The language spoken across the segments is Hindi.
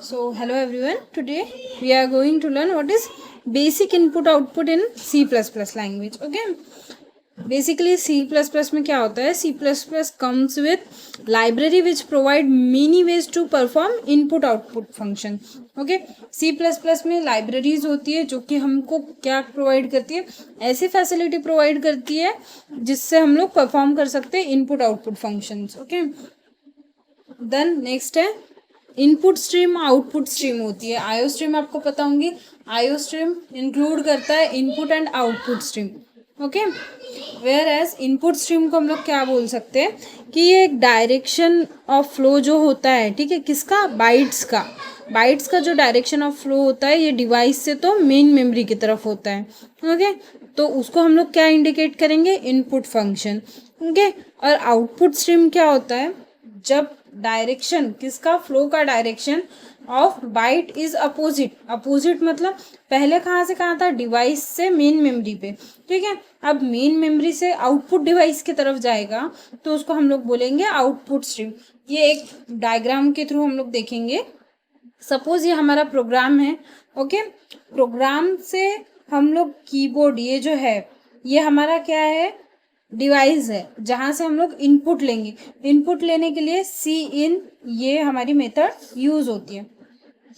So hello everyone, today we are going to learn what is basic input output in C++ language. Okay, basically C++ में क्या होता है, C++ comes with library which provide many ways to perform input output function. Okay, C++ में libraries होती है जो कि हमको क्या प्रोवाइड करती है, ऐसी फैसिलिटी प्रोवाइड करती है जिससे हम लोग परफॉर्म कर सकते हैं input output functions. Okay, then next है इनपुट स्ट्रीम आउटपुट स्ट्रीम होती है. आईओ स्ट्रीम आपको पता होंगी, आईओ स्ट्रीम इंक्लूड करता है input and output stream. Okay, whereas input stream को हम लोग क्या बोल सकते हैं कि ये एक डायरेक्शन ऑफ फ्लो जो होता है, ठीक है, किसका, बाइट्स का जो डायरेक्शन ऑफ फ्लो होता है ये डिवाइस से तो मेन मेमोरी की तरफ होता है. ओके, तो उसको हम लोग क्या इंडिकेट करेंगे, इनपुट फंक्शन. ओके, और आउटपुट स्ट्रीम क्या होता है, जब डायरेक्शन किसका, फ्लो का direction of bite is opposite मतलब पहले कहाँ से कहाँ था, डिवाइस से मेन मेमोरी पे. ठीक है, अब मेन मेमोरी से आउटपुट डिवाइस की तरफ जाएगा तो उसको हम लोग बोलेंगे आउटपुट स्ट्रीम. ये एक डायग्राम के थ्रू हम लोग देखेंगे. सपोज ये हमारा प्रोग्राम है. ओके, प्रोग्राम से हम लोग कीबोर्ड, ये जो है ये हमारा क्या है, डिवाइस है जहाँ से हम लोग इनपुट लेंगे. इनपुट लेने के लिए सी इन, ये हमारी मेथड यूज होती है.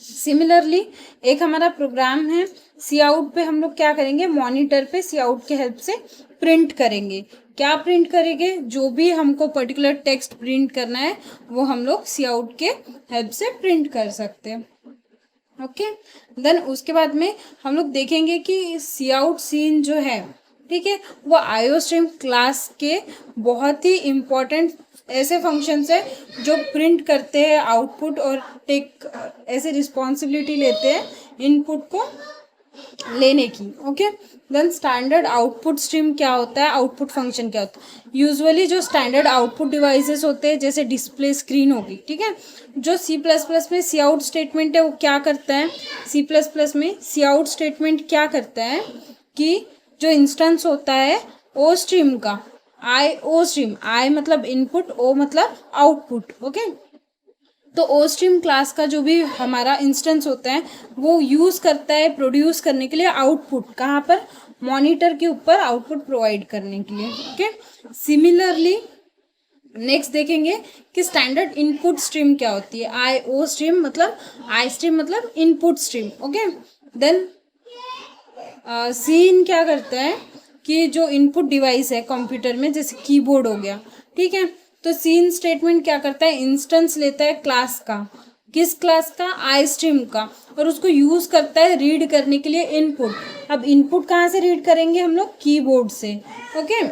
सिमिलरली एक हमारा प्रोग्राम है, सी आउट पे हम लोग क्या करेंगे, मॉनिटर पे सी आउट के हेल्प से प्रिंट करेंगे. क्या प्रिंट करेंगे, जो भी हमको पर्टिकुलर टेक्स्ट प्रिंट करना है वो हम लोग सी आउट के हेल्प से प्रिंट कर सकते हैं. ओके, देन उसके बाद में हम लोग देखेंगे कि सी आउट सीन जो है, ठीक है, वो आईओ स्ट्रीम क्लास के बहुत ही इम्पोर्टेंट ऐसे फंक्शंस है जो प्रिंट करते हैं आउटपुट और टेक ऐसे रिस्पॉन्सिबिलिटी लेते हैं इनपुट को लेने की. Okay, then standard output stream क्या होता है, आउटपुट फंक्शन क्या होता है. यूजुअली जो स्टैंडर्ड आउटपुट डिवाइसेस होते हैं जैसे डिस्प्ले स्क्रीन होगी, ठीक है, जो सी प्लस प्लस में सी आउट स्टेटमेंट है वो क्या करता है, सी प्लस प्लस में सी आउट स्टेटमेंट क्या करता है कि जो इंस्टेंस होता है ओ स्ट्रीम का, आई ओ स्ट्रीम, आई मतलब इनपुट, ओ मतलब आउटपुट. ओके, तो ओ स्ट्रीम क्लास का जो भी हमारा इंस्टेंस होता है वो यूज़ करता है प्रोड्यूस करने के लिए आउटपुट, कहाँ पर, मॉनिटर के ऊपर आउटपुट प्रोवाइड करने के लिए. ओके, सिमिलरली नेक्स्ट देखेंगे कि स्टैंडर्ड इनपुट स्ट्रीम क्या होती है. आई ओ स्ट्रीम मतलब, आई स्ट्रीम मतलब input stream. Okay, then cin क्या करता है कि जो इनपुट डिवाइस है कंप्यूटर में, जैसे कीबोर्ड हो गया, ठीक है, तो सीन स्टेटमेंट क्या करता है, इंस्टेंस लेता है क्लास का, किस क्लास का, आई स्ट्रीम का, और उसको यूज़ करता है रीड करने के लिए इनपुट. अब इनपुट कहाँ से रीड करेंगे हम लोग, कीबोर्ड से. ओके,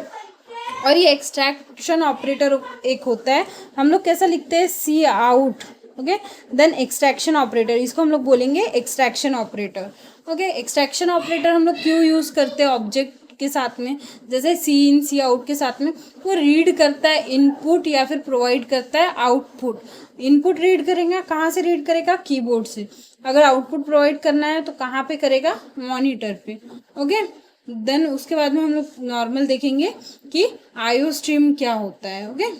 और ये एक्सट्रैक्शन ऑपरेटर एक होता है, हम लोग कैसा लिखते हैं, cout. Okay, then extraction operator, इसको हम लोग बोलेंगे extraction operator. Okay, extraction operator हम लोग क्यों यूज़ करते हैं ऑब्जेक्ट के साथ में, जैसे सी इन सी आउट के साथ में, वो रीड करता है इनपुट या फिर प्रोवाइड करता है आउटपुट. इनपुट रीड करेंगे, कहाँ से रीड करेगा, कीबोर्ड से. अगर आउटपुट प्रोवाइड करना है तो कहाँ पे करेगा, मॉनिटर पे. ओके, देन उसके बाद में हम लोग नॉर्मल देखेंगे कि आईओ स्ट्रीम क्या होता है. ओके,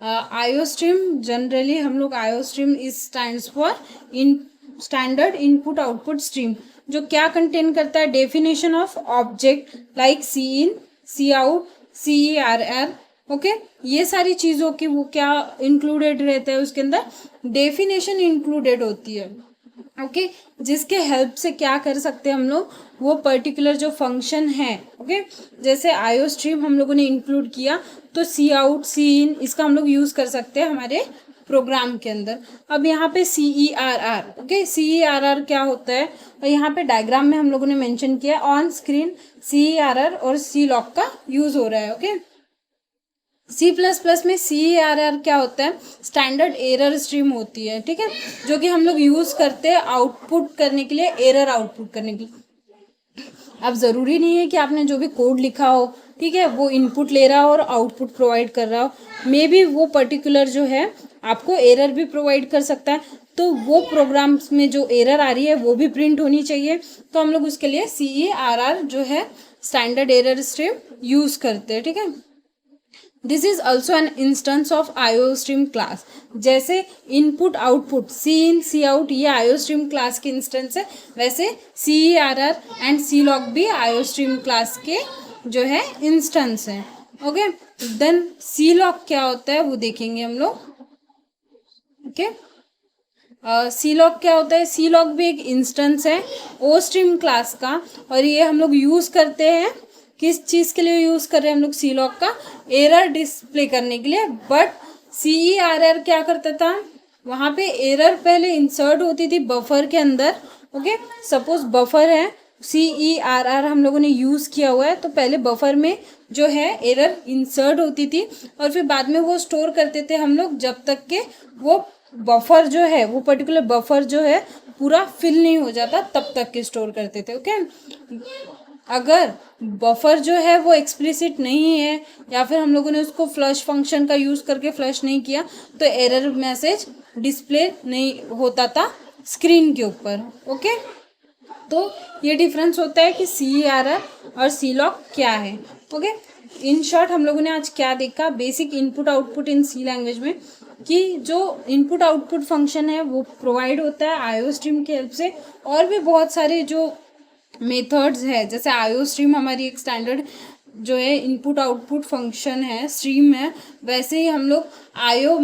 आईओ स्ट्रीम जनरली हम लोग IO stream is stands for in standard input output stream, जो क्या कंटेन करता है, definition of object like C in, C out, C E R R. Okay, ये सारी चीज़ों की वो क्या इंक्लूडेड रहता है, उसके अंदर डेफिनेशन इंक्लूडेड होती है. ओके, जिसके हेल्प से क्या कर सकते हैं हम लोग, वो पर्टिकुलर जो फंक्शन है. ओके, जैसे आईओ स्ट्रीम हम लोगों ने इंक्लूड किया तो सी आउट सी इन इसका हम लोग यूज़ कर सकते हैं हमारे प्रोग्राम के अंदर. अब यहाँ पे C E R R, okay, C E R R क्या होता है, और यहाँ पे डायग्राम में हम लोगों ने मेंशन किया on screen C E R R और सी लॉक का यूज़ हो रहा है. ओके, सी प्लस प्लस में सी ई आर आर क्या होता है, स्टैंडर्ड एरर स्ट्रीम होती है, ठीक है, जो कि हम लोग यूज़ करते हैं आउटपुट करने के लिए, एरर आउटपुट करने के लिए. अब ज़रूरी नहीं है कि आपने जो भी कोड लिखा हो, ठीक है, वो इनपुट ले रहा हो और आउटपुट प्रोवाइड कर रहा हो. मे बी वो पर्टिकुलर जो है आपको एरर भी प्रोवाइड कर सकता है, तो वो प्रोग्राम्स में जो एरर आ रही है वो भी प्रिंट होनी चाहिए. तो हम लोग उसके लिए सी ई आर आर जो है स्टैंडर्ड एरर स्ट्रीम यूज़ करते हैं. ठीक है, this is also an instance of IO stream class. जैसे input output C in C out ये आईओ स्ट्रीम क्लास के इंस्टेंस है, वैसे C R R and C log भी आईओ स्ट्रीम क्लास के जो है इंस्टेंस है। ओके, देन सी लॉग क्या होता है वो देखेंगे हम लोग। ओके, सी लॉग क्या होता है? सी लॉग भी एक इंस्टेंस है ओ स्ट्रीम क्लास का, और ये हम लोग यूज़ करते हैं किस चीज़ के लिए यूज़ कर रहे हैं हम लोग सी लॉग का? एरर डिस्प्ले करने के लिए। बट सी आर आर क्या करता था? वहाँ पे एरर पहले इंसर्ट होती थी बफर के अंदर। ओके, सपोज बफर है, सी आर आर हम लोगों ने यूज़ किया हुआ है, तो पहले बफर में जो है एरर इंसर्ट होती थी और फिर बाद में वो स्टोर करते थे हम लोग जब तक के वो बफर जो है, वो पर्टिकुलर बफर जो है पूरा फिल नहीं हो जाता तब तक के स्टोर करते थे। ओके, अगर बफर जो है वो एक्सप्लिसिट नहीं है या फिर हम लोगों ने उसको फ्लश फंक्शन का यूज़ करके फ्लश नहीं किया तो एरर मैसेज डिस्प्ले नहीं होता था स्क्रीन के ऊपर। ओके, तो ये डिफरेंस होता है कि सी आर आर और सी लॉग क्या है। ओके, इन शॉर्ट हम लोगों ने आज क्या देखा? Basic input output in C language में, कि जो इनपुट आउटपुट फंक्शन है वो प्रोवाइड होता है आईओ स्ट्रीम की हेल्प से, और भी बहुत सारे जो मेथड्स है, जैसे आईओ स्ट्रीम हमारी एक स्टैंडर्ड जो है इनपुट आउटपुट फंक्शन है, स्ट्रीम है, वैसे ही हम लोग आईओ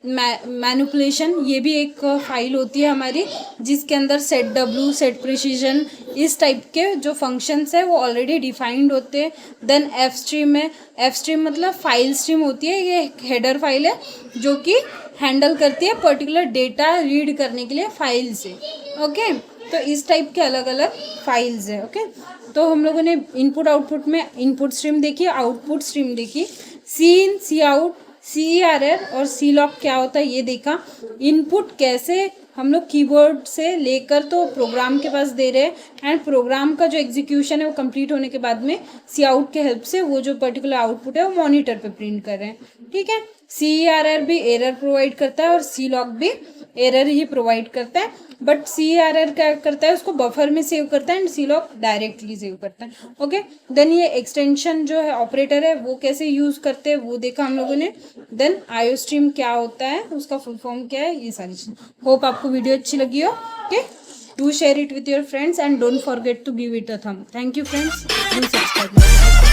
मैनिपुलेशन ये भी एक फाइल होती है हमारी, जिसके अंदर सेट डब्ल्यू, सेट प्रिसीजन, इस टाइप के जो फंक्शंस है वो ऑलरेडी डिफाइंड होते हैं। देन एफ स्ट्रीम है, एफ स्ट्रीम मतलब फाइल स्ट्रीम होती है, ये हेडर फाइल है जो कि हैंडल करती है पर्टिकुलर डेटा रीड करने के लिए फाइल से। ओके, तो इस टाइप के अलग अलग फाइल्स है। ओके, तो हम लोगों ने इनपुट आउटपुट में इनपुट स्ट्रीम देखी, आउटपुट स्ट्रीम देखी, सी in C out, C R R और सी लॉग क्या होता है ये देखा। इनपुट कैसे हम लोग कीबोर्ड से लेकर तो प्रोग्राम के पास दे रहे हैं एंड प्रोग्राम का जो एग्जीक्यूशन है वो कंप्लीट होने के बाद में सी आउट के हेल्प से वो जो पर्टिकुलर आउटपुट है वो मॉनिटर पे प्रिंट कर रहे हैं। ठीक है, सी आर आर भी एरर प्रोवाइड करता है और सी लॉग भी एरर ही प्रोवाइड करता है, बट सी आर आर क्या करता है? उसको बफर में सेव करता है and C log directly save करता है। ओके, देन ये एक्सटेंशन जो है ऑपरेटर है वो कैसे यूज़ करते हैं वो देखा हम लोगों ने। देन आईओ स्ट्रीम क्या होता है, उसका फुल फॉर्म क्या है, ये सारी चीज़। होप आपको वीडियो अच्छी लगी हो। Okay, do share it with your friends and don't forget to give it a thumb. Thank you friends, do subscribe.